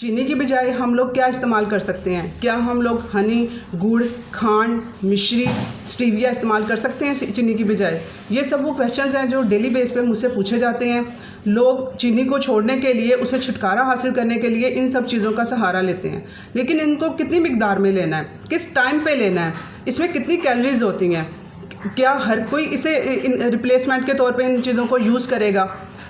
चीनी की बजाय हम लोग क्या इस्तेमाल कर सकते हैं? क्या हम लोग हनी, गुड़, खांड, मिश्री, स्टीविया इस्तेमाल कर सकते हैं चीनी की बजाय? ये सब वो क्वेश्चंस हैं जो डेली बेस पे मुझसे पूछे जाते हैं। लोग चीनी को छोड़ने के लिए, उसे छुटकारा हासिल करने के लिए इन सब चीज़ों का सहारा लेते हैं, लेकिन इनको कितनी मिकदार में लेना है, किस टाइम पे लेना है, इसमें कितनी कैलोरीज होती हैं, क्या हर कोई इसे रिप्लेसमेंट के तौर पे इन चीज़ों को यूज़ करेगा?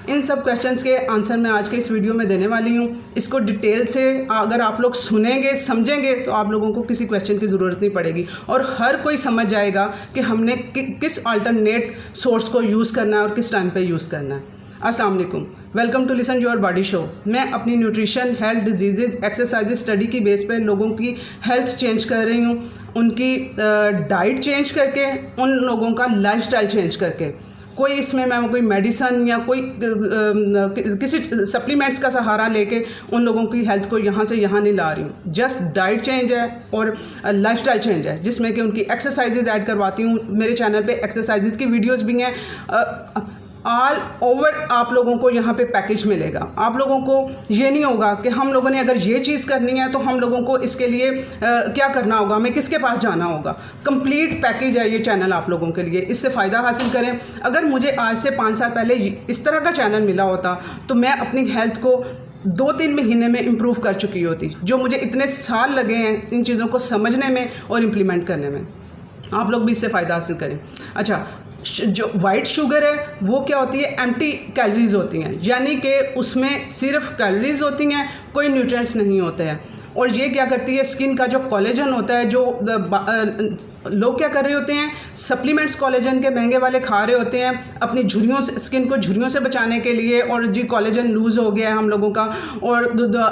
इन सब क्वेश्चंस के आंसर मैं आज के इस वीडियो में देने वाली हूँ। इसको डिटेल से अगर आप लोग सुनेंगे, समझेंगे, तो आप लोगों को किसी क्वेश्चन की ज़रूरत नहीं पड़ेगी और हर कोई समझ जाएगा कि हमने किस अल्टरनेट सोर्स को यूज़ करना है और किस टाइम पे यूज़ करना है। अस्सलाम वालेकुम, welcome to listen your body show. मैं अपनी nutrition, health, disease, exercise study की बेस पे लोगों की हेल्थ चेंज कर रही हूँ, उनकी डाइट चेंज करके, उन लोगों का लाइफस्टाइल चेंज करके। कोई इसमें मैं कोई मेडिसन या कोई किसी सप्लीमेंट्स का सहारा लेके उन लोगों की हेल्थ को यहाँ से यहाँ नहीं ला रही हूँ। जस्ट डाइट चेंज है और लाइफस्टाइल चेंज है, जिसमें कि उनकी एक्सरसाइजेज ऐड करवाती हूँ। मेरे चैनल पे एक्सरसाइजेज की वीडियोस भी हैं। ऑल ओवर आप लोगों को यहाँ पे पैकेज मिलेगा। आप लोगों को ये नहीं होगा कि हम लोगों ने अगर ये चीज़ करनी है तो हम लोगों को इसके लिए क्या करना होगा, हमें किसके पास जाना होगा। कंप्लीट पैकेज है ये चैनल आप लोगों के लिए, इससे फ़ायदा हासिल करें। अगर मुझे आज से 5 साल पहले इस तरह का चैनल मिला होता तो मैं अपनी हेल्थ को 2-3 महीने में इम्प्रूव कर चुकी होती, जो मुझे इतने साल लगे हैं इन चीज़ों को समझने में और इम्प्लीमेंट करने में। आप लोग भी इससे फ़ायदा हासिल करें। अच्छा, जो वाइट शुगर है वो क्या होती है? एम्प्टी कैलोरीज होती हैं, यानी कि उसमें सिर्फ कैलोरीज होती हैं, कोई न्यूट्रिएंट्स नहीं होते हैं। और ये क्या करती है? स्किन का जो कोलेजन होता है, जो लोग क्या कर रहे होते हैं, सप्लीमेंट्स कोलेजन के महंगे वाले खा रहे होते हैं अपनी झुर्रियों से, स्किन को झुर्रियों से बचाने के लिए। और जी कोलेजन लूज़ हो गया है हम लोगों का और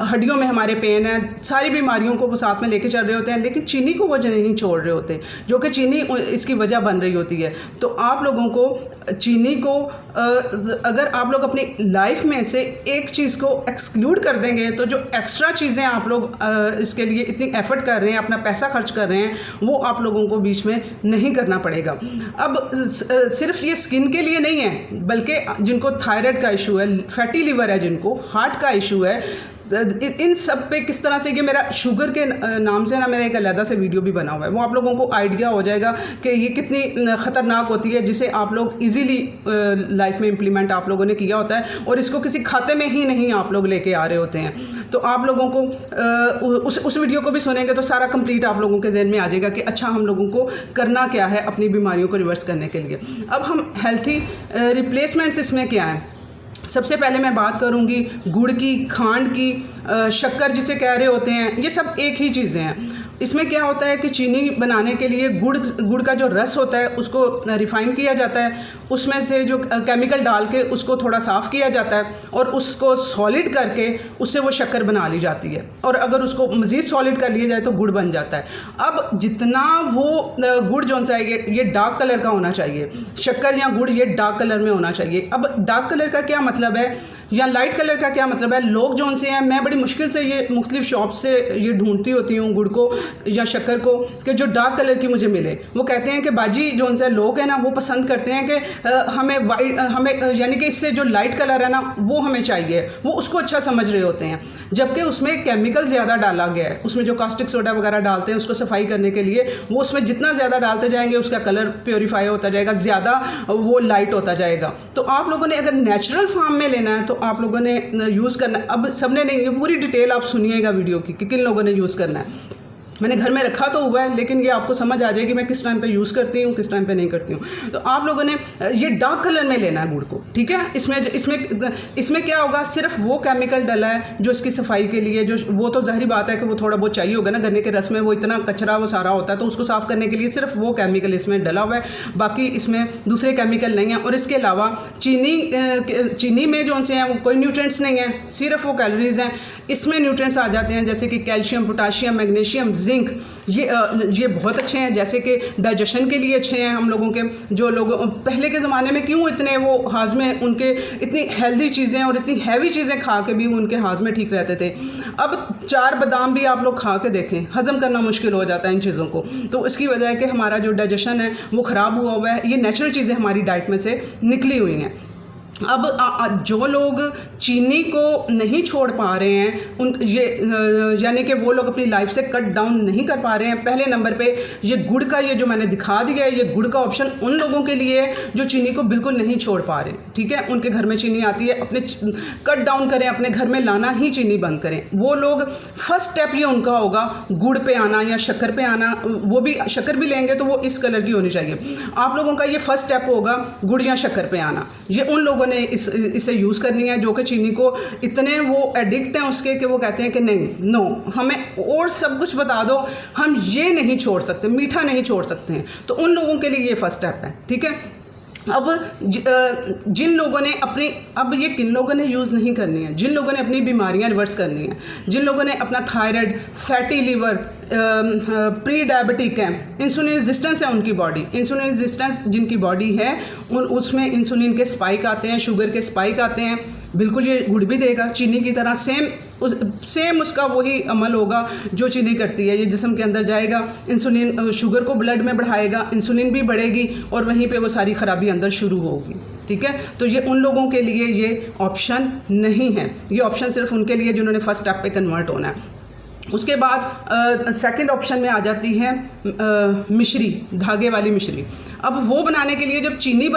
हड्डियों में हमारे पेन है, सारी बीमारियों को वो साथ में लेके चल रहे होते हैं, लेकिन चीनी को वो नहीं छोड़ रहे होते, जो कि चीनी इसकी वजह बन रही होती है। तो आप लोगों को चीनी को अगर आप लोग अपनी लाइफ में से एक चीज़ को एक्सक्लूड कर देंगे तो जो एक्स्ट्रा चीज़ें आप लोग इसके लिए इतनी एफर्ट कर रहे हैं, अपना पैसा खर्च कर रहे हैं, वो आप लोगों को बीच में नहीं करना पड़ेगा। अब सिर्फ ये स्किन के लिए नहीं है, बल्कि जिनको थायराइड का इशू है, फैटी लिवर है, जिनको हार्ट का इशू है, इन सब पे किस तरह से, ये मेरा शुगर के नाम से ना मेरा एक अलग से वीडियो भी बना हुआ है, वो आप लोगों को आइडिया हो जाएगा कि ये कितनी ख़तरनाक होती है, जिसे आप लोग इजीली लाइफ में इम्प्लीमेंट आप लोगों ने किया होता है और इसको किसी खाते में ही नहीं आप लोग लेके आ रहे होते हैं। तो आप लोगों को उस वीडियो को भी सुनेंगे तो सारा कंप्लीट आप लोगों के जहन में आ जाएगा कि अच्छा हम लोगों को करना क्या है अपनी बीमारियों को रिवर्स करने के लिए। अब हम हेल्थी रिप्लेसमेंट्स इसमें क्या है? सबसे पहले मैं बात करूंगी गुड़ की, खांड की, शक्कर जिसे कह रहे होते हैं, ये सब एक ही चीज़ें हैं। इसमें क्या होता है कि चीनी बनाने के लिए गुड़ का जो रस होता है उसको रिफ़ाइन किया जाता है, उसमें से जो केमिकल डाल के उसको थोड़ा साफ़ किया जाता है और उसको सॉलिड करके उससे वो शक्कर बना ली जाती है। और अगर उसको मज़ीद सॉलिड कर लिया जाए तो गुड़ बन जाता है। अब जितना वो गुड़ जो सा है ये डार्क कलर का होना चाहिए, शक्कर या गुड़ ये डार्क कलर में होना चाहिए। अब डार्क कलर का क्या मतलब है या लाइट कलर का क्या मतलब है? लोग जो से हैं, मैं बड़ी मुश्किल से ये मुख्तलिफ शॉप से ये ढूंढती होती हूँ गुड़ को या शक्कर को कि जो डार्क कलर की मुझे मिले। वो कहते हैं कि बाजी जो से लोग हैं ना वो पसंद करते हैं कि हमें वाइट, हमें यानी कि इससे जो लाइट कलर है ना वो हमें चाहिए, वो उसको अच्छा समझ रहे होते हैं, जबकि उसमें केमिकल ज़्यादा डाला गया है। उसमें जो कास्टिक सोडा वगैरह डालते हैं उसको सफाई करने के लिए, वो उसमें जितना ज़्यादा डालते जाएंगे उसका कलर प्योरीफाई होता जाएगा, ज़्यादा वो लाइट होता जाएगा। तो आप लोगों ने अगर नेचुरल फॉर्म में लेना है तो आप लोगों ने यूज़ करना है। अब सबने नहीं, ये पूरी डिटेल आप सुनिएगा वीडियो की कि किन लोगों ने यूज़ करना है। मैंने घर में रखा तो हुआ है, लेकिन ये आपको समझ आ जाएगी मैं किस टाइम पे यूज़ करती हूँ, किस टाइम पे नहीं करती हूँ। तो आप लोगों ने ये डार्क कलर में लेना है गुड़ को, ठीक है। इसमें क्या होगा? सिर्फ वो केमिकल डला है जो इसकी सफाई के लिए, जो वो तो ज़ाहिर बात है कि वो थोड़ा बहुत चाहिए होगा ना, गन्ने के रस में वो इतना कचरा वो सारा होता है, तो उसको साफ़ करने के लिए सिर्फ वो केमिकल इसमें डला हुआ है, बाकी इसमें दूसरे केमिकल नहीं है। और इसके अलावा चीनी में जो से हैं कोई न्यूट्रिएंट्स नहीं है, सिर्फ वो कैलोरीज हैं। इसमें न्यूट्रिएंट्स आ जाते हैं जैसे कि कैल्शियम, पोटाशियम, मैग्नीशियम, जिंक, ये बहुत अच्छे हैं, जैसे कि डाइजेशन के लिए अच्छे हैं। हम लोगों के जो लोग पहले के ज़माने में क्यों इतने वो हाजमे उनके इतनी हेल्दी चीज़ें और इतनी हैवी चीज़ें खा के भी उनके हाजमे ठीक रहते थे। अब 4 बादाम भी आप लोग खा के देखें, हज़म करना मुश्किल हो जाता है इन चीज़ों को। तो इसकी वजह है कि हमारा जो डाइजेशन है वो ख़राब हुआ हुआ है। ये नेचुरल चीज़ें हमारी डाइट में से निकली हुई हैं। अब जो लोग चीनी को नहीं छोड़ पा रहे हैं यानी कि वो लोग अपनी लाइफ से कट डाउन नहीं कर पा रहे हैं, पहले नंबर पे ये गुड़ का ये जो मैंने दिखा दिया है, ये गुड़ का ऑप्शन उन लोगों के लिए है जो चीनी को बिल्कुल नहीं छोड़ पा रहे, ठीक है। उनके घर में चीनी आती है, अपने कट डाउन करें, अपने घर में लाना ही चीनी बंद करें। वो लोग फर्स्ट स्टेप ये उनका होगा गुड़ पे आना या शक्कर पे आना। वो भी शक्कर भी लेंगे तो वो इस कलर की होनी चाहिए। आप लोगों का ये फर्स्ट स्टेप होगा गुड़ या शक्कर पे आना। ये उन लोगों ने इसे यूज़ करनी है जो कि चीनी को इतने वो एडिक्ट हैं उसके कि वो कहते हैं कि नहीं, नो, हमें और सब कुछ बता दो, हम ये नहीं छोड़ सकते, मीठा नहीं छोड़ सकते हैं। तो उन लोगों के लिए ये फर्स्ट स्टेप है, ठीक है। अब जिन लोगों ने अब ये किन लोगों ने यूज़ नहीं करनी है, जिन लोगों ने अपनी बीमारियां रिवर्स करनी है, जिन लोगों ने अपना thyroid, fatty liver, prediabetic है, इंसुलिन रेजिस्टेंस है उनकी बॉडी, इंसुलिन रेजिस्टेंस जिनकी बॉडी है उसमें इंसुलिन के स्पाइक आते हैं, शुगर के स्पाइक आते हैं। बिल्कुल ये गुड़ भी देगा चीनी की तरह, सेम उसका वही अमल होगा जो चीनी करती है। ये जिस्म के अंदर जाएगा, इंसुलिन शुगर को ब्लड में बढ़ाएगा, इंसुलिन भी बढ़ेगी और वहीं पे वो सारी खराबी अंदर शुरू होगी, ठीक है। तो ये उन लोगों के लिए ये ऑप्शन नहीं है, ये ऑप्शन सिर्फ उनके लिए जिन्होंने फर्स्ट स्टेप पे कन्वर्ट होना है। उसके बाद सेकंड ऑप्शन में आ जाती है मिश्री, धागे वाली मिश्री। अब वो बनाने के लिए, जब चीनी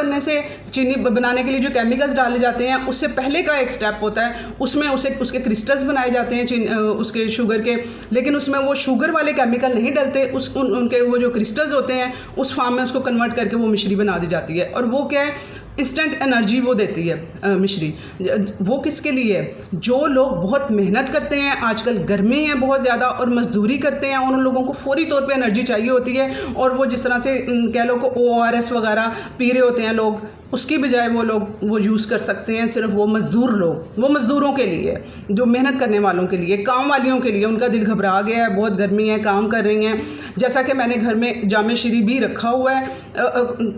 बनाने के लिए जो केमिकल्स डाले जाते हैं उससे पहले का एक स्टेप होता है, उसमें उसके क्रिस्टल्स बनाए जाते हैं उसके शुगर के, लेकिन उसमें वो शुगर वाले केमिकल नहीं डलते, उनके वो जो क्रिस्टल्स होते हैं उस फॉर्म में उसको कन्वर्ट करके वो मिश्री बना दी जाती है। और वो क्या है, इंस्टेंट एनर्जी वो देती है मिश्री। वो किसके लिए है? जो लोग बहुत मेहनत करते हैं, आजकल गर्मी है बहुत ज़्यादा और मजदूरी करते हैं, उन लोगों को फौरी तौर पे एनर्जी चाहिए होती है। और वो जिस तरह से कह लो को ORS वगैरह पी रहे होते हैं लोग, उसकी बजाय वो यूज़ कर सकते हैं सिर्फ वो मज़दूरों के लिए, जो मेहनत करने वालों के लिए, काम वालियों के लिए। उनका दिल घबरा गया है, बहुत गर्मी है, काम कर रही हैं। जैसा कि मैंने घर में जामे शीरी भी रखा हुआ है,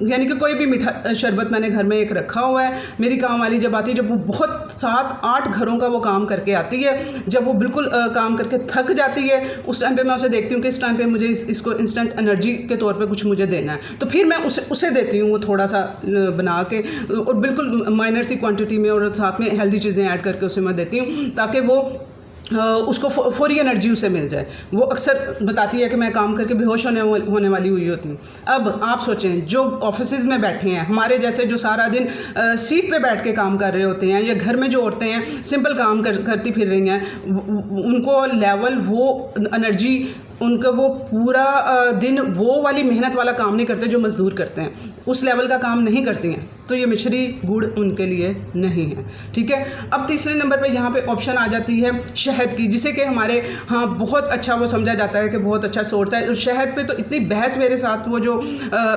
यानी कि कोई भी मीठा शरबत मैंने घर में एक रखा हुआ है। मेरी काम वाली जब आती है, जब वो बहुत 7-8 घरों का वो काम करके आती है, जब वो बिल्कुल काम करके थक जाती है, उस टाइम पे मैं उसे देखती हूँ कि इस टाइम पे मुझे इसको इंस्टेंट एनर्जी के तौर पे कुछ मुझे देना है, तो फिर मैं उसे देती हूँ वो थोड़ा सा बना के, और बिल्कुल माइनर सी क्वांटिटी में, और साथ में हेल्दी चीज़ें ऐड करके उसे मैं देती हूँ ताकि वो उसको फौरी एनर्जी उसे मिल जाए। वो अक्सर बताती है कि मैं काम करके बेहोश होने वाली हुई होती हूँ। अब आप सोचें, जो ऑफिसेज़ में बैठे हैं, हमारे जैसे जो सारा दिन सीट पे बैठ के काम कर रहे होते हैं, या घर में जो औरतें हैं सिंपल काम करती फिर रही हैं, उनको लेवल वो एनर्जी, उनका वो पूरा दिन वो वाली मेहनत वाला काम नहीं करते जो मज़दूर करते हैं, उस लेवल का काम नहीं करती हैं। तो ये मिश्री गुड़ उनके लिए नहीं है, ठीक है। अब तीसरे नंबर पे यहाँ पे ऑप्शन आ जाती है शहद की, जिसे कि हमारे बहुत अच्छा वो समझा जाता है कि बहुत अच्छा सोर्स है। शहद पे तो इतनी बहस मेरे साथ, वो जो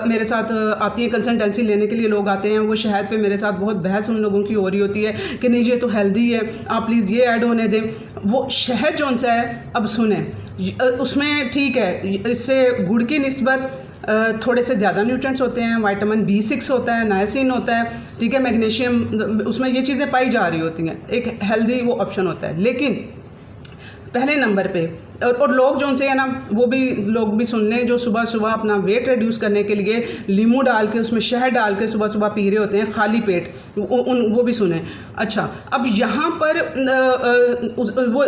मेरे साथ आती है कंसल्टेंसी लेने के लिए लोग आते हैं, वो शहद पे मेरे साथ बहुत बहस उन लोगों की हो रही होती है कि नहीं ये तो हेल्दी है, आप प्लीज़ ये ऐड होने दें। वो शहद जौन सा है, अब सुने, उसमें ठीक है, इससे गुड़ की निस्बत थोड़े से ज़्यादा न्यूट्रिएंट्स होते हैं, विटामिन B6 होता है, नायसिन होता है, ठीक है, मैग्नीशियम, उसमें ये चीज़ें पाई जा रही होती हैं, एक हेल्दी वो ऑप्शन होता है। लेकिन पहले नंबर पे और लोग जो उनसे है ना, वो भी लोग भी सुन लें, जो सुबह सुबह अपना वेट रिड्यूस करने के लिए लीमू डाल के उसमें शहद डाल के सुबह सुबह पी रहे होते हैं खाली पेट, वो भी सुने। अच्छा, अब यहाँ पर वो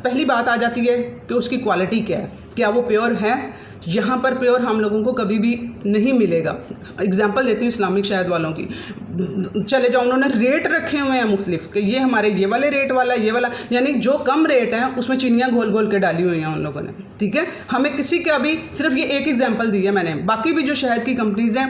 पहली बात आ जाती है कि उसकी क्वालिटी क्या है, क्या वो प्योर है? यहाँ पर प्योर हम लोगों को कभी भी नहीं मिलेगा। एग्जांपल देती हूँ इस्लामिक शहद वालों की, चले जाओ, उन्होंने रेट रखे हुए हैं मुख्तलिफ कि ये हमारे ये वाले रेट वाला, ये वाला, यानी जो कम रेट है उसमें चीनियाँ घोल घोल के डाली हुई हैं उन लोगों ने, ठीक है। हमें किसी का भी सिर्फ ये एक एग्जांपल दी है मैंने, बाकी भी जो शहद की कंपनीज हैं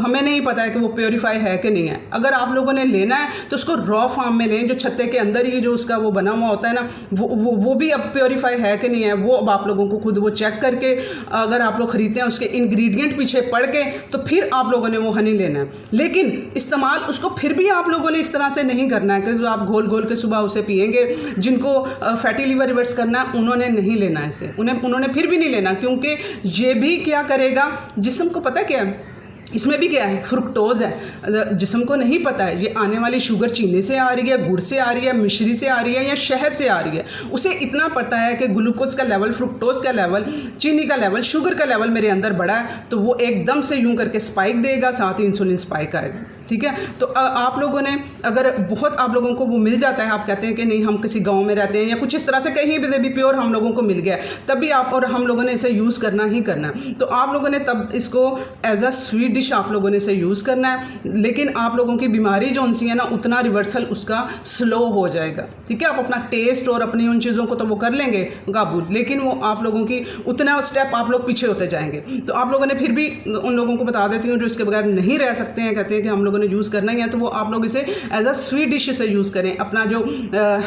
हमें नहीं पता है कि वो प्योरीफाई है कि नहीं है। अगर आप लोगों ने लेना है तो उसको रॉ फार्म में लें, जो छत्ते के अंदर ही जो उसका वो बना हुआ होता है ना, वो भी अब प्योरीफाई है कि नहीं है, वो अब आप लोगों को खुद वो चेक करके, अगर आप लोग खरीदते हैं उसके इंग्रेडिएंट पीछे पढ़ के, तो फिर आप लोगों ने वो हनी लेना है। लेकिन इस्तेमाल उसको फिर भी आप लोगों ने इस तरह से नहीं करना है कि जो आप घोल घोल के सुबह उसे पिएंगे। जिनको फैटी लीवर रिवर्स करना है उन्होंने नहीं लेना है इसे, उन्होंने फिर भी नहीं लेना, क्योंकि ये भी क्या करेगा, जिस्म को पता क्या है इसमें भी क्या है, फ्रुक्टोज है। जिस्म को नहीं पता है ये आने वाली शुगर चीनी से आ रही है, गुड़ से आ रही है, मिश्री से आ रही है या शहद से आ रही है। उसे इतना पता है कि ग्लूकोज का लेवल, फ्रुक्टोज का लेवल, चीनी का लेवल, शुगर का लेवल मेरे अंदर बढ़ा है, तो वो एकदम से यूं करके स्पाइक देगा, साथ ही इंसुलिन स्पाइक आएगा, ठीक है। तो आप लोगों ने अगर बहुत आप लोगों को वो मिल जाता है, आप कहते हैं कि नहीं हम किसी गांव में रहते हैं या कुछ इस तरह से कहीं भी प्योर हम लोगों को मिल गया, तब भी आप और हम लोगों ने इसे यूज़ करना ही करना है। तो आप लोगों ने तब इसको एज अ स्वीट डिश आप लोगों ने इसे यूज़ करना है, लेकिन आप लोगों की बीमारी जो उनसी है ना उतना रिवर्सल उसका स्लो हो जाएगा, ठीक है। आप अपना टेस्ट और अपनी उन चीज़ों को तो वो कर लेंगे काबू, लेकिन वो आप लोगों की उतना स्टेप आप लोग पीछे होते जाएंगे। तो आप लोगों ने फिर भी उन लोगों को बता देती हूँ जो इसके बगैर नहीं रह सकते हैं, कहते हैं कि हम लोगों ने यूज़ करना ही है, तो वो आप लोग इसे एज अ स्वीट डिश से यूज़ करें। अपना जो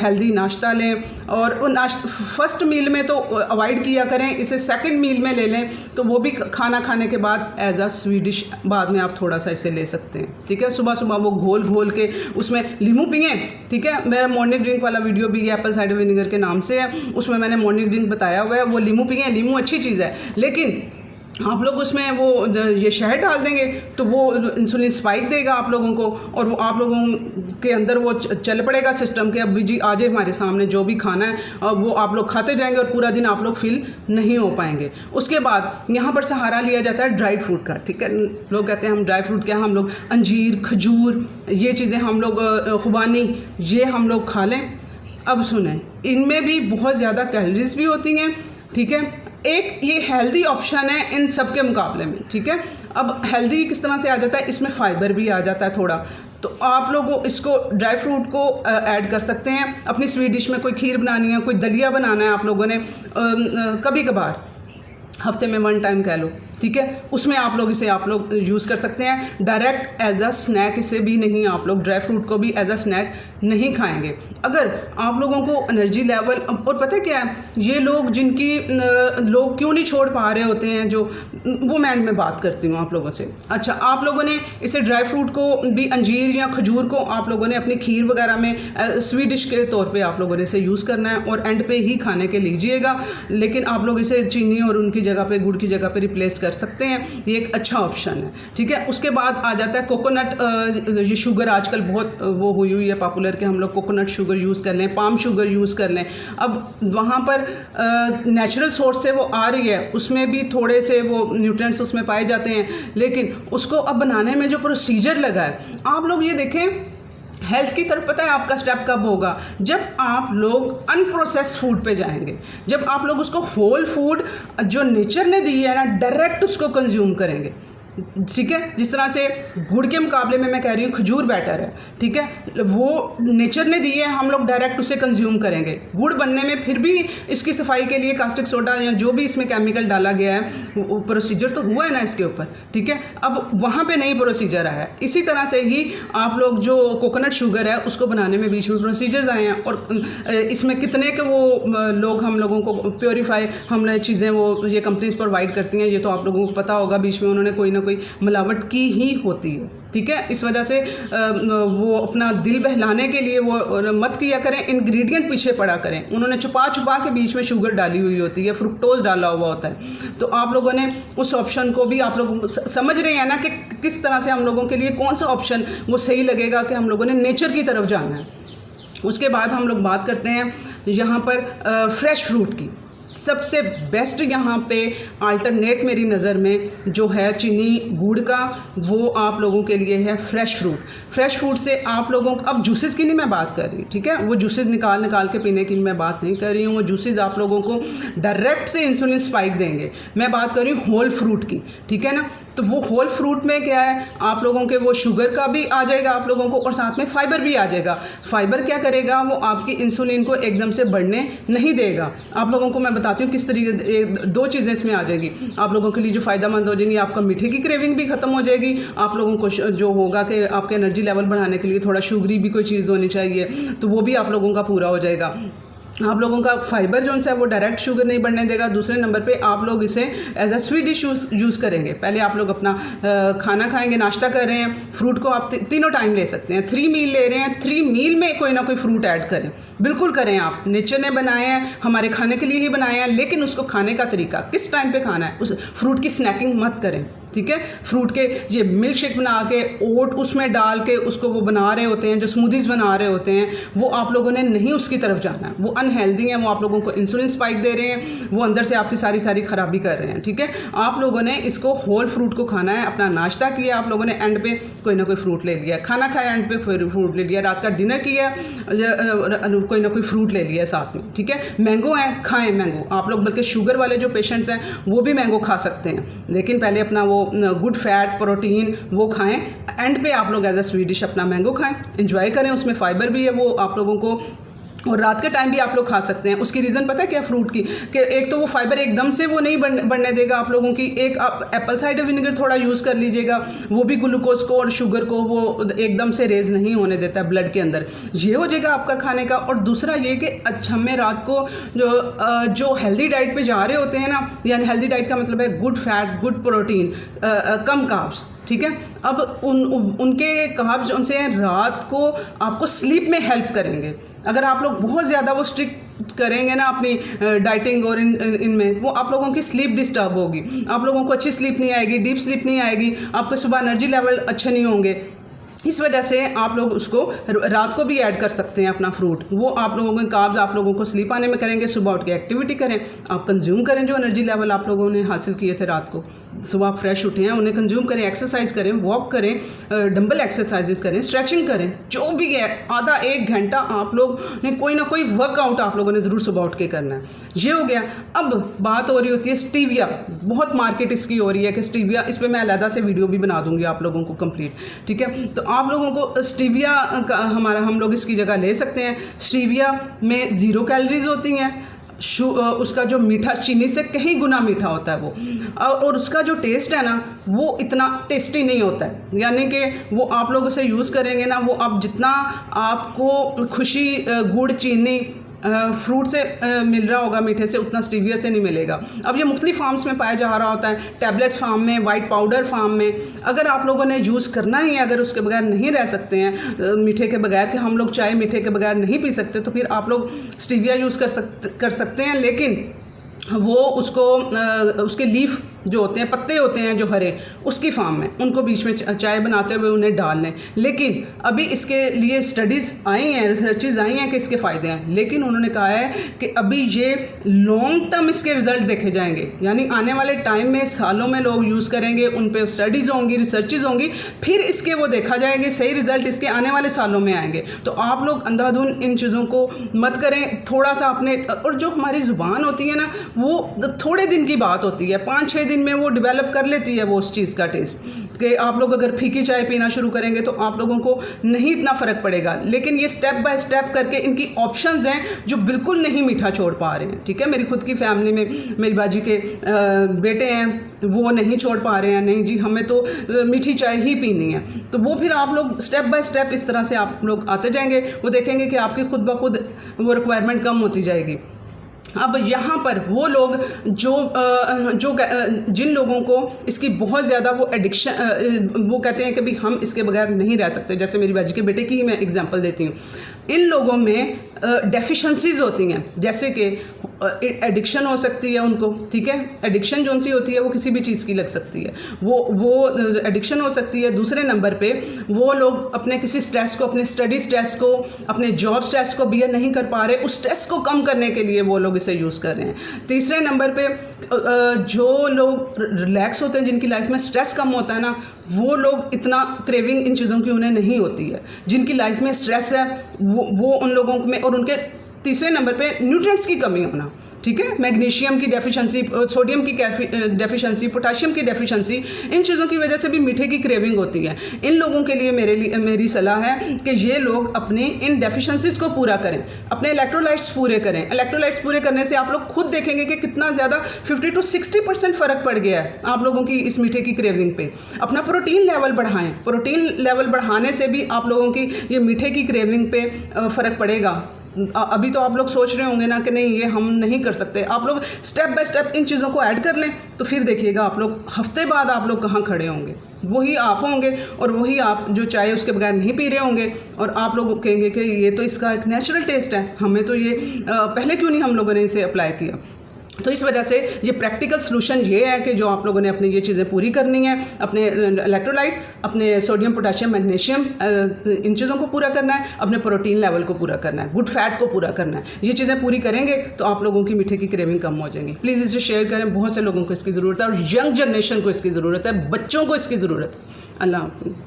हेल्दी नाश्ता लें और वो फर्स्ट मील में तो अवॉइड किया करें, इसे सेकंड मील में ले लें, तो वो भी खाना खाने के बाद एज अ स्वीट डिश बाद में आप थोड़ा सा इसे ले सकते हैं, ठीक है। सुबह सुबह वो घोल के उसमें नींबू पिएं, ठीक है। मेरा मॉर्निंग ड्रिंक वाला वीडियो भी एप्पल साइडर विनेगर के नाम से है, उसमें मैंने मॉर्निंग ड्रिंक बताया हुआ है। वो नींबू पिएं, नींबू अच्छी चीज़ है, लेकिन आप लोग उसमें वो ये शहद डाल देंगे तो वो इंसुलिन स्पाइक देगा आप लोगों को, और वो आप लोगों के अंदर वो चल पड़ेगा सिस्टम के, अब जी आ जाए हमारे सामने जो भी खाना है वो आप लोग खाते जाएंगे और पूरा दिन आप लोग फील नहीं हो पाएंगे। उसके बाद यहाँ पर सहारा लिया जाता है ड्राई फ्रूट का, ठीक है। लोग कहते हैं हम ड्राई फ्रूट क्या, हम लोग अंजीर, खजूर, ये चीज़ें हम लोग खुबानी, ये हम लोग खा लें। अब सुने, इनमें भी बहुत ज़्यादा कैलोरीज भी होती हैं, ठीक है। एक ये हेल्दी ऑप्शन है इन सब के मुकाबले में, ठीक है। अब हेल्दी किस तरह से आ जाता है, इसमें फ़ाइबर भी आ जाता है थोड़ा, तो आप लोग इसको ड्राई फ्रूट को ऐड कर सकते हैं अपनी स्वीट डिश में। कोई खीर बनानी है, कोई दलिया बनाना है आप लोगों ने, कभी कभार हफ्ते में 1 टाइम कह लो, ठीक है, उसमें आप लोग इसे आप लोग यूज़ कर सकते हैं। डायरेक्ट एज अ स्नैक इसे भी नहीं, आप लोग ड्राई फ्रूट को भी एज अ स्नैक नहीं खाएंगे। अगर आप लोगों को एनर्जी लेवल, और पता है क्या है, ये लोग जिनकी लोग क्यों नहीं छोड़ पा रहे होते हैं, जो वो मैं बात करती हूँ आप लोगों से। अच्छा, आप लोगों ने इसे ड्राई फ्रूट को भी, अंजीर या खजूर को आप लोगों ने अपनी खीर वगैरह में स्वीट डिश के तौर पे आप लोगों ने इसे यूज़ करना है और एंड पे ही खाने के लीजिएगा, लेकिन आप लोग इसे चीनी और उनकी जगह पे, गुड़ की जगह पे रिप्लेस कर सकते हैं। ये एक अच्छा ऑप्शन है, ठीक है। उसके बाद आ जाता है कोकोनट, ये शुगर आजकल बहुत वो हुई है पॉपुलर कि हम लोग कोकोनट शुगर यूज़ कर लें, पाम शुगर यूज़ कर लें। अब वहाँ पर नेचुरल सोर्स से वो आ रही है, उसमें भी थोड़े से वो न्यूट्रिएंट्स उसमें पाए जाते हैं, लेकिन उसको अब बनाने में जो प्रोसीजर लगा है, आप लोग ये देखें, हेल्थ की तरफ पता है आपका स्टेप कब होगा, जब आप लोग अनप्रोसेस्ड फूड पे जाएंगे, जब आप लोग उसको होल फूड जो नेचर ने दी है ना, डायरेक्ट उसको कंज्यूम करेंगे, ठीक है। जिस तरह से गुड़ के मुकाबले में मैं कह रही हूँ खजूर बेटर है, ठीक है। वो नेचर ने दी है, हम लोग डायरेक्ट उसे कंज्यूम करेंगे। गुड़ बनने में फिर भी इसकी सफाई के लिए कास्टिक सोडा या जो भी इसमें केमिकल डाला गया है, वो प्रोसीजर तो हुआ है ना इसके ऊपर, ठीक है। अब वहाँ पे नहीं प्रोसीजर आया है। इसी तरह से ही आप लोग जो कोकोनट शुगर है उसको बनाने में बीच में प्रोसीजर्स आए हैं, और इसमें कितने के वो लोग हम लोगों को प्योरीफाई हमने चीज़ें वो ये कंपनीज प्रोवाइड करती हैं, ये तो आप लोगों को पता होगा, बीच में उन्होंने कोई ना कोई मिलावट की ही होती है, ठीक है। इस वजह से वो अपना दिल बहलाने के लिए वो मत किया करें, इंग्रेडिएंट पीछे पड़ा करें। उन्होंने छुपा के बीच में शुगर डाली हुई होती है, फ्रुक्टोज डाला हुआ होता है। तो आप लोगों ने उस ऑप्शन को भी आप लोग समझ रहे हैं ना कि किस तरह से हम लोगों के लिए कौन सा ऑप्शन वो सही लगेगा, कि हम लोगों ने नेचर की तरफ जाना है। उसके बाद हम लोग बात करते हैं यहाँ पर फ्रेश फ्रूट की। सबसे बेस्ट यहाँ पे अल्टरनेट मेरी नज़र में जो है चीनी गुड़ का, वो आप लोगों के लिए है फ्रेश फ्रूट। फ्रेश फ्रूट से आप लोगों को, अब जूसेस की नहीं मैं बात कर रही, ठीक है, वो जूसेस निकाल के पीने की मैं बात नहीं कर रही हूँ। वो जूसेस आप लोगों को डायरेक्ट से इंसुलिन स्पाइक देंगे। मैं बात कर रही हूँ होल फ्रूट की, ठीक है ना। तो वो होल फ्रूट में क्या है, आप लोगों के वो शुगर का भी आ जाएगा आप लोगों को, और साथ में फाइबर भी आ जाएगा। फाइबर क्या करेगा, वो आपकी इंसुलिन को एकदम से बढ़ने नहीं देगा। आप लोगों को मैं बताती हूँ किस तरीके, 2 चीज़ें इसमें आ जाएगी आप लोगों के लिए जो फ़ायदेमंद हो जाएंगी। आपका मीठे की क्रेविंग भी ख़त्म हो जाएगी। आप लोगों को जो होगा कि आपके एनर्जी लेवल बढ़ाने के लिए थोड़ा शुगरी भी कोई चीज़ होनी चाहिए, तो वो भी आप लोगों का पूरा हो जाएगा। आप लोगों का फाइबर जो है वो डायरेक्ट शुगर नहीं बढ़ने देगा। दूसरे नंबर पे आप लोग इसे as a sweet dish use करेंगे। पहले आप लोग अपना खाना खाएंगे, नाश्ता कर रहे हैं, फ्रूट को आप तीनों टाइम ले सकते हैं। 3 मील ले रहे हैं, 3 मील में कोई ना कोई फ्रूट ऐड करें, बिल्कुल करें। आप नेचर ने बनाए हैं, हमारे खाने के लिए ही बनाए हैं, लेकिन उसको खाने का तरीका किस टाइम पे खाना है, उस फ्रूट की स्नैकिंग मत करें, ठीक है। फ्रूट के ये मिल्क शेक बना के ओट उसमें डाल के उसको वो बना रहे होते हैं, जो स्मूदीज़ बना रहे होते हैं, वो आप लोगों ने नहीं उसकी तरफ जाना है। वो अनहेल्दी है, वो आप लोगों को इंसुलिन स्पाइक दे रहे हैं, वो अंदर से आपकी सारी खराबी कर रहे हैं, ठीक है। आप लोगों ने इसको होल फ्रूट को खाना है। अपना नाश्ता किया आप लोगों ने, एंड पे कोई ना कोई फ्रूट ले लिया, खाना खाया एंड पे फ्रूट ले लिया, रात का डिनर किया कोई ना कोई फ्रूट ले लिया साथ में, ठीक है। मैंगो है, खाएं मैंगो आप लोग, बल्कि शुगर वाले जो पेशेंट्स हैं वो भी मैंगो खा सकते हैं, लेकिन पहले अपना वो गुड फैट प्रोटीन वो खाएं, एंड पे आप लोग एज अ स्वीट डिश अपना मैंगो खाएं, एंजॉय करें, उसमें फाइबर भी है वो आप लोगों को, और रात के टाइम भी आप लोग खा सकते हैं। उसकी रीज़न पता है क्या फ्रूट की, कि एक तो वो फाइबर एकदम से वो नहीं बढ़ने देगा आप लोगों की, एक आप एप्पल साइडर विनेगर थोड़ा यूज़ कर लीजिएगा, वो भी ग्लूकोज को और शुगर को वो एकदम से रेज नहीं होने देता है ब्लड के अंदर, ये हो जाएगा आपका खाने का। और दूसरा ये कि अच्छा हमें रात को जो हेल्दी डाइट पे जा रहे होते हैं ना, यानी हेल्दी डाइट का मतलब है गुड फैट, गुड प्रोटीन, कम कार्ब्स, ठीक है। अब उनके कार्ब्स उनसे रात को आपको स्लीप में हेल्प करेंगे। अगर आप लोग बहुत ज़्यादा वो स्ट्रिक्ट करेंगे ना अपनी डाइटिंग और इनमें, वो आप लोगों की स्लीप डिस्टर्ब होगी, आप लोगों को अच्छी स्लीप नहीं आएगी, डीप स्लीप नहीं आएगी, आपके सुबह एनर्जी लेवल अच्छे नहीं होंगे। इस वजह से आप लोग उसको रात को भी ऐड कर सकते हैं अपना फ्रूट, वो आप लोगों के कार्ब्स आप लोगों को स्लीप आने में करेंगे, सुबह उठ के एक्टिविटी करें, आप कंज्यूम करें जो एनर्जी लेवल आप लोगों ने हासिल किए थे रात को, सुबह आप फ्रेश उठे हैं उन्हें कंज्यूम करें, एक्सरसाइज करें, वॉक करें, डंबल एक्सरसाइजेस करें, स्ट्रेचिंग करें, जो भी है आधा एक घंटा आप लोग ने कोई ना कोई वर्कआउट आप लोगों ने ज़रूर सुबह उठ के करना है। ये हो गया। अब बात हो रही होती है स्टीविया, बहुत मार्केट इसकी हो रही है कि स्टीविया, इस पर मैं अलहदा से वीडियो भी बना दूंगी आप लोगों को कंप्लीट, ठीक है। तो आप लोगों को स्टीविया का हम लोग इसकी जगह ले सकते हैं। स्टीविया में 0 कैलोरीज होती हैं, उसका जो मीठा चीनी से कहीं गुना मीठा होता है वो, और उसका जो टेस्ट है ना वो इतना टेस्टी नहीं होता है, यानी कि वो आप लोग उसे यूज़ करेंगे ना, वो आप जितना आपको खुशी गुड़ चीनी फ्रूट से मिल रहा होगा मीठे से, उतना स्टीविया से नहीं मिलेगा। अब ये मुख्तलिफ फार्म्स में पाया जा रहा होता है, टैबलेट फार्म में, वाइट पाउडर फार्म में। अगर आप लोगों ने यूज़ करना ही है, अगर उसके बगैर नहीं रह सकते हैं, मीठे के बगैर, कि हम लोग चाय मीठे के बगैर नहीं पी सकते, तो फिर आप लोग स्टीविया यूज़ कर सकते हैं, लेकिन वो उसके लीफ जो होते हैं, पत्ते होते हैं जो हरे, उसकी फार्म में उनको बीच में चाय बनाते हुए उन्हें डाल लें। लेकिन अभी इसके लिए स्टडीज़ आई हैं, रिसर्चेज आई हैं कि इसके फ़ायदे हैं, लेकिन उन्होंने कहा है कि अभी ये लॉन्ग टर्म इसके रिज़ल्ट देखे जाएंगे, यानी आने वाले टाइम में सालों में लोग यूज़ करेंगे, उन पर स्टडीज़ होंगी, रिसर्चेज होंगी, फिर इसके वो देखा जाएंगे, सही रिज़ल्ट इसके आने वाले सालों में आएंगे। तो आप लोग अंधाधुन इन चीज़ों को मत करें, थोड़ा सा अपने, और जो हमारी ज़ुबान होती है ना वो थोड़े दिन की बात होती है, 5-6 दिन में वो डेवलप कर लेती है वो उस चीज़ का टेस्ट, कि आप लोग अगर फीकी चाय पीना शुरू करेंगे तो आप लोगों को नहीं इतना फ़र्क पड़ेगा। लेकिन ये स्टेप बाय स्टेप करके इनकी ऑप्शंस हैं जो बिल्कुल नहीं मीठा छोड़ पा रहे हैं, ठीक है। मेरी खुद की फैमिली में मेरी बाजी के बेटे हैं, वो नहीं छोड़ पा रहे हैं, नहीं जी हमें तो मीठी चाय ही पीनी है। तो वो फिर आप लोग स्टेप बाय स्टेप इस तरह से आप लोग आते जाएंगे, वो देखेंगे कि आपकी खुद ब खुद वो रिक्वायरमेंट कम होती जाएगी। अब यहाँ पर वो लोग जिन लोगों को इसकी बहुत ज़्यादा वो एडिक्शन, वो कहते हैं कि भाई हम इसके बगैर नहीं रह सकते, जैसे मेरी बाजी के बेटे की ही मैं एग्जांपल देती हूँ। इन लोगों में डेफिशिएंसीज होती हैं, जैसे कि एडिक्शन हो सकती है उनको, ठीक है। एडिक्शन जो सी होती है वो किसी भी चीज़ की लग सकती है, वो एडिक्शन हो सकती है। दूसरे नंबर पे वो लोग अपने किसी स्ट्रेस को, अपने स्टडी स्ट्रेस को, अपने जॉब स्ट्रेस को बियर नहीं कर पा रहे, उस स्ट्रेस को कम करने के लिए वो लोग इसे यूज़ कर रहे हैं। तीसरे नंबर पे जो लोग रिलैक्स होते हैं, जिनकी लाइफ में स्ट्रेस कम होता है ना, वो लोग इतना क्रेविंग इन चीज़ों की उन्हें नहीं होती है। जिनकी लाइफ में स्ट्रेस है वो उन लोगों में, और उनके तीसरे नंबर पे न्यूट्रिएंट्स की कमी होना, ठीक है, मैग्नीशियम की डेफिशिएंसी, सोडियम की डेफिशिएंसी, पोटाशियम की डेफिशिएंसी, इन चीज़ों की वजह से भी मीठे की क्रेविंग होती है। इन लोगों के लिए मेरी सलाह है कि ये लोग अपनी इन डेफिशिएंसीज को पूरा करें, अपने इलेक्ट्रोलाइट्स पूरे करें। इलेक्ट्रोलाइट्स पूरे करने से आप लोग खुद देखेंगे कि कितना ज़्यादा 50 to 60% फ़र्क पड़ गया है आप लोगों की इस मीठे की क्रेविंग पे। अपना प्रोटीन लेवल बढ़ाएं, प्रोटीन लेवल बढ़ाने से भी आप लोगों की ये मीठे की क्रेविंग पे फ़र्क पड़ेगा। अभी तो आप लोग सोच रहे होंगे ना कि नहीं ये हम नहीं कर सकते, आप लोग स्टेप बाय स्टेप इन चीज़ों को ऐड कर लें, तो फिर देखिएगा आप लोग हफ्ते बाद आप लोग कहाँ खड़े होंगे, वही आप होंगे और वही आप जो चाय उसके बगैर नहीं पी रहे होंगे, और आप लोग कहेंगे कि ये तो इसका एक नेचुरल टेस्ट है, हमें तो ये पहले क्यों नहीं हम लोगों ने इसे अप्लाई किया। तो इस वजह से ये प्रैक्टिकल सलूशन ये है कि जो आप लोगों ने अपनी ये चीज़ें पूरी करनी है, अपने इलेक्ट्रोलाइट, अपने सोडियम पोटेशियम मैग्नीशियम, इन चीज़ों को पूरा करना है, अपने प्रोटीन लेवल को पूरा करना है, गुड फैट को पूरा करना है। ये चीज़ें पूरी करेंगे तो आप लोगों की मीठे की क्रेविंग कम हो जाएंगी। प्लीज़ इसे शेयर करें, बहुत से लोगों को इसकी ज़रूरत है और यंग जनरेशन को इसकी ज़रूरत है, बच्चों को इसकी ज़रूरत है। अल्लाह हाफ़िज़।